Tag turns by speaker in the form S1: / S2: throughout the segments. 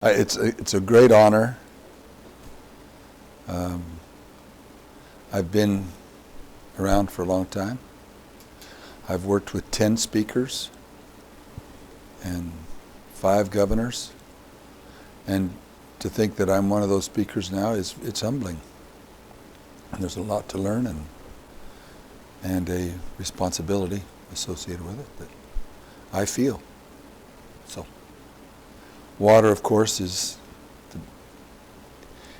S1: It's a great honor. I've been around for a long time. I've worked with 10 speakers and 5 governors. And to think that I'm one of those speakers now it's humbling. And there's a lot to learn and a responsibility associated with it that I feel. So, water, of course, is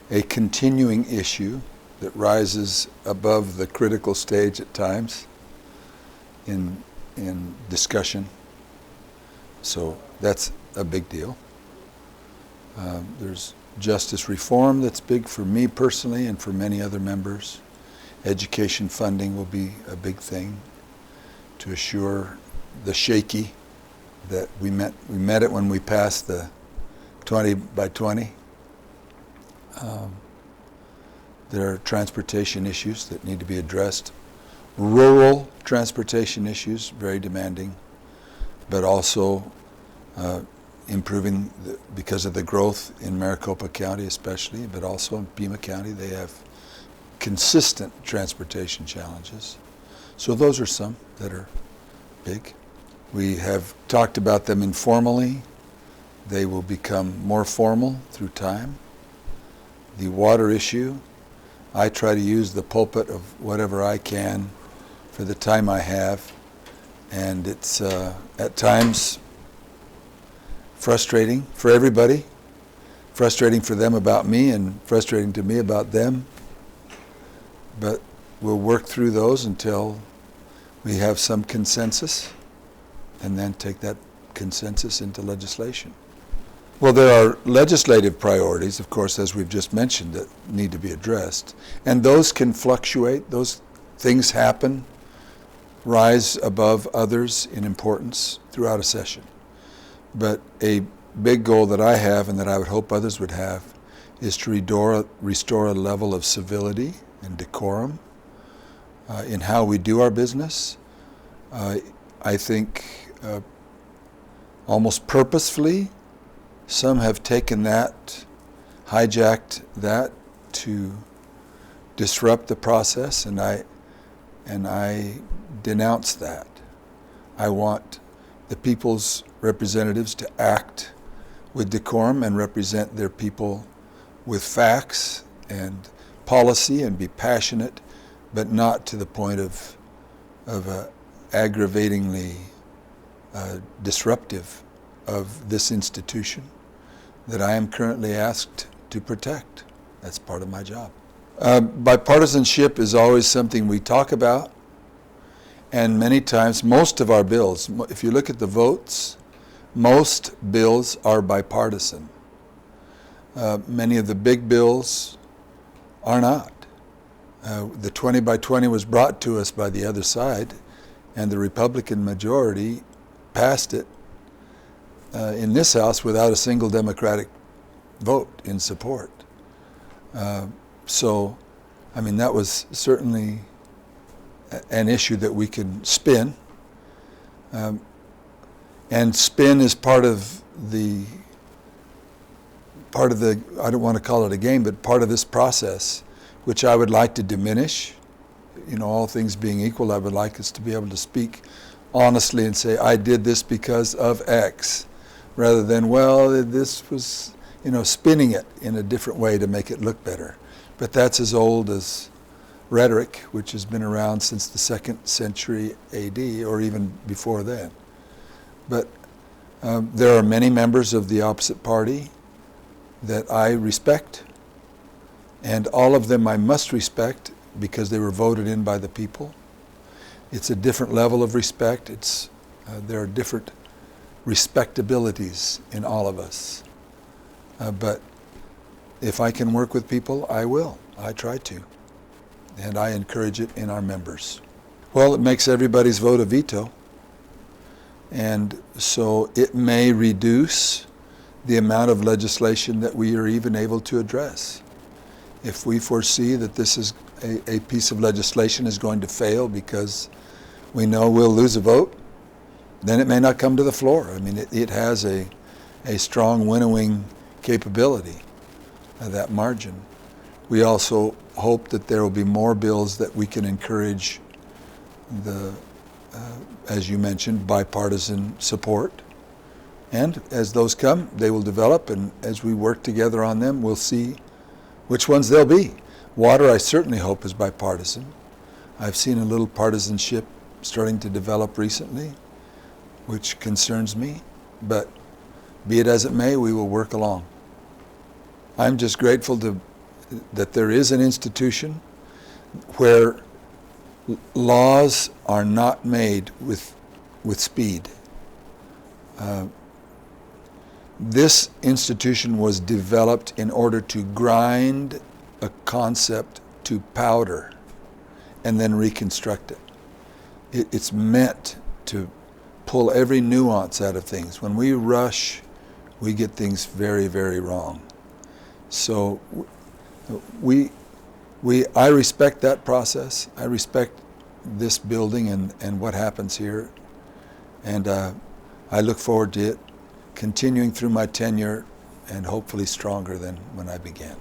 S1: a continuing issue that rises above the critical stage at times in discussion. So that's a big deal. There's justice reform that's big for me personally and for many other members. Education funding will be a big thing to assure the shaky that we met it when we passed the 20 by 20. There are transportation issues that need to be addressed. Rural transportation issues, very demanding, but also improving because of the growth in Maricopa County especially, but also in Pima County. They have consistent transportation challenges. So those are some that are big. We have talked about them informally. They will become more formal through time. The water issue, I try to use the pulpit of whatever I can for the time I have, and it's at times frustrating for everybody, frustrating for them about me and frustrating to me about them, but we'll work through those until we have some consensus and then take that consensus into legislation. Well, there are legislative priorities, of course, as we've just mentioned, that need to be addressed. And those can fluctuate. Those things happen, rise above others in importance throughout a session. But a big goal that I have and that I would hope others would have is to restore a level of civility and decorum in how we do our business. I think almost purposefully, some have taken that, hijacked that to disrupt the process, and I denounce that. I want the people's representatives to act with decorum and represent their people with facts and policy and be passionate, but not to the point of aggravatingly disruptive of this institution that I am currently asked to protect. That's part of my job. Bipartisanship is always something we talk about, and many times, most of our bills, if you look at the votes, most bills are bipartisan. Many of the big bills are not. The 20 by 20 was brought to us by the other side, and the Republican majority passed it in this House without a single Democratic vote in support. So, I mean, that was certainly an issue that we can spin. And spin is part of the, I don't want to call it a game, but part of this process, which I would like to diminish. You know, all things being equal, I would like us to be able to speak honestly and say, I did this because of X, rather than, well, this was, spinning it in a different way to make it look better. But that's as old as rhetoric, which has been around since the 2nd century AD, or even before then. But there are many members of the opposite party that I respect, and all of them I must respect because they were voted in by the people. It's a different level of respect. There are different respectabilities in all of us. But if I can work with people, I will. I try to. And I encourage it in our members. Well, it makes everybody's vote a veto. And so it may reduce the amount of legislation that we are even able to address. If we foresee that this is a piece of legislation is going to fail because we know we'll lose a vote, then it may not come to the floor. I mean, it has a strong winnowing capability, that margin. We also hope that there will be more bills that we can encourage the, as you mentioned, bipartisan support. And as those come, they will develop, and as we work together on them, we'll see which ones they'll be. Water, I certainly hope, is bipartisan. I've seen a little partisanship starting to develop recently, which concerns me, but be it as it may, we will work along. I'm just grateful that there is an institution where laws are not made with speed. This institution was developed in order to grind a concept to powder and then reconstruct it. It's meant to pull every nuance out of things. When we rush, we get things very, very wrong. So I respect that process. I respect this building and what happens here. And I look forward to it continuing through my tenure and hopefully stronger than when I began.